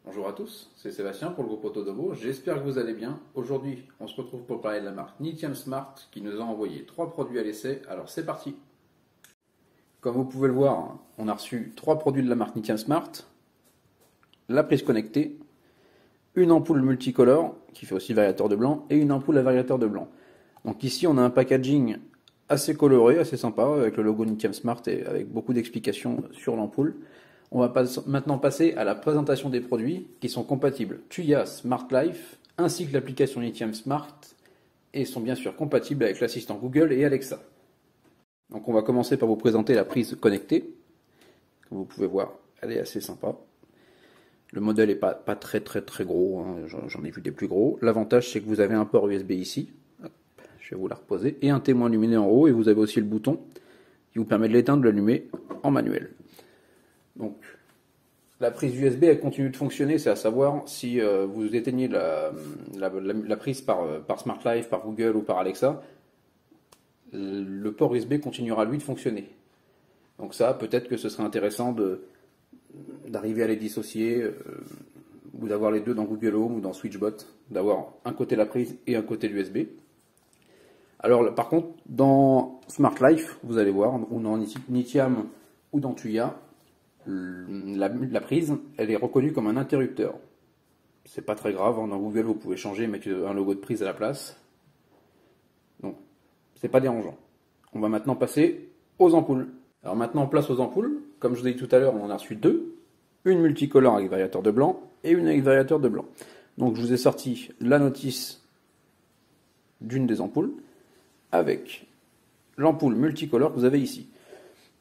Bonjour à tous, c'est Sébastien pour le groupe Autodomo, j'espère que vous allez bien. Aujourd'hui, on se retrouve pour parler de la marque Nitium Smart qui nous a envoyé 3 produits à l'essai, alors c'est parti. Comme vous pouvez le voir, on a reçu 3 produits de la marque Nitium Smart, la prise connectée, une ampoule multicolore qui fait aussi variateur de blanc et une ampoule à variateur de blanc. Donc ici on a un packaging assez coloré, assez sympa avec le logo Nitium Smart et avec beaucoup d'explications sur l'ampoule. On va maintenant passer à la présentation des produits qui sont compatibles Tuya Smart Life ainsi que l'application Nitium Smart et sont bien sûr compatibles avec l'assistant Google et Alexa. Donc on va commencer par vous présenter la prise connectée. Comme vous pouvez voir, elle est assez sympa. Le modèle n'est pas très gros, hein. J'en ai vu des plus gros. L'avantage c'est que vous avez un port USB ici, hop, je vais vous la reposer, et un témoin lumineux en haut, et vous avez aussi le bouton qui vous permet de l'éteindre, de l'allumer en manuel. Donc, la prise USB, elle continue de fonctionner, c'est à savoir si vous éteignez la prise par Smart Life, par Google ou par Alexa, le port USB continuera lui de fonctionner. Donc ça, peut-être que ce serait intéressant d'arriver à les dissocier, ou d'avoir les deux dans Google Home ou dans SwitchBot, d'avoir un côté la prise et un côté l'USB. Alors par contre, dans Smart Life, vous allez voir, ou dans Nitium ou dans Tuya, la prise, elle est reconnue comme un interrupteur. C'est pas très grave, hein. Dans Google vous pouvez changer et mettre un logo de prise à la place. Donc, c'est pas dérangeant. On va maintenant passer aux ampoules. Alors maintenant, place aux ampoules. Comme je vous ai dit tout à l'heure, on en a reçu deux. Une multicolore avec variateur de blanc et une avec variateur de blanc. Donc je vous ai sorti la notice d'une des ampoules avec l'ampoule multicolore que vous avez ici.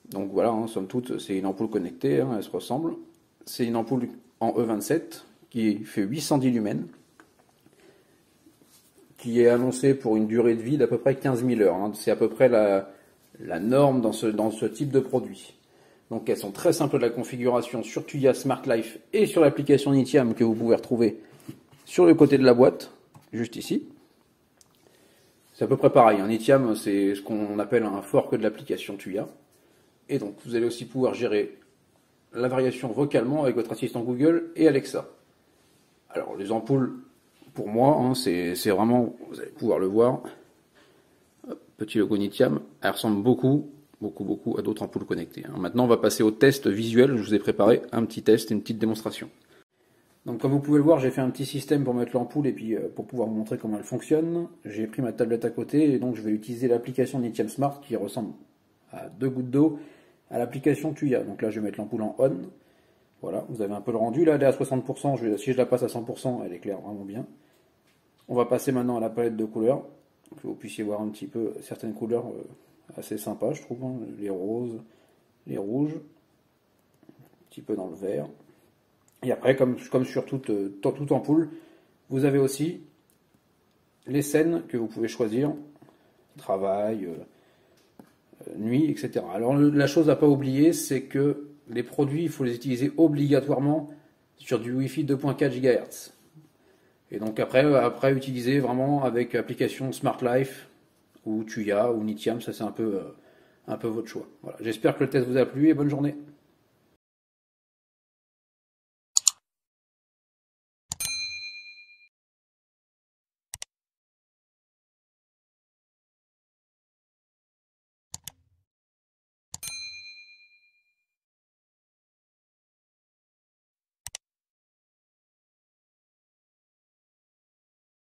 Donc voilà, hein, somme toute, c'est une ampoule connectée, hein, elle se ressemble. C'est une ampoule en E27 qui fait 810 lumens, qui est annoncée pour une durée de vie d'à peu près 15 000 heures. Hein. C'est à peu près la norme dans ce type de produit. Donc elles sont très simples de la configuration sur Tuya Smart Life et sur l'application Nitium que vous pouvez retrouver sur le côté de la boîte, juste ici. C'est à peu près pareil, hein. Nitium, c'est ce qu'on appelle un fork de l'application Tuya. Et donc, vous allez aussi pouvoir gérer la variation vocalement avec votre assistant Google et Alexa. Alors, les ampoules, pour moi, hein, c'est vraiment, vous allez pouvoir le voir, hop, petit logo Nitium, elles ressemblent beaucoup à d'autres ampoules connectées. Hein. Maintenant, on va passer au test visuel. Je vous ai préparé un petit test et une petite démonstration. Donc, comme vous pouvez le voir, j'ai fait un petit système pour mettre l'ampoule et puis pour pouvoir vous montrer comment elle fonctionne. J'ai pris ma tablette à côté et donc je vais utiliser l'application Nitium Smart qui ressemble à 2 gouttes d'eau à l'application Tuya. Donc là, je vais mettre l'ampoule en on. Voilà, vous avez un peu le rendu. Là, elle est à 60%. Si je la passe à 100%, elle éclaire vraiment bien. On va passer maintenant à la palette de couleurs. Que vous puissiez voir un petit peu certaines couleurs assez sympas, je trouve. Hein. Les roses, les rouges, un petit peu dans le vert. Et après, comme sur toute ampoule, vous avez aussi les scènes que vous pouvez choisir. Travail, nuit, etc. Alors la chose à pas oublier, c'est que les produits, il faut les utiliser obligatoirement sur du Wi-Fi 2.4 GHz. Et donc après utiliser vraiment avec l'application Smart Life ou Tuya ou Nitium, ça c'est un peu votre choix. Voilà. J'espère que le test vous a plu et bonne journée.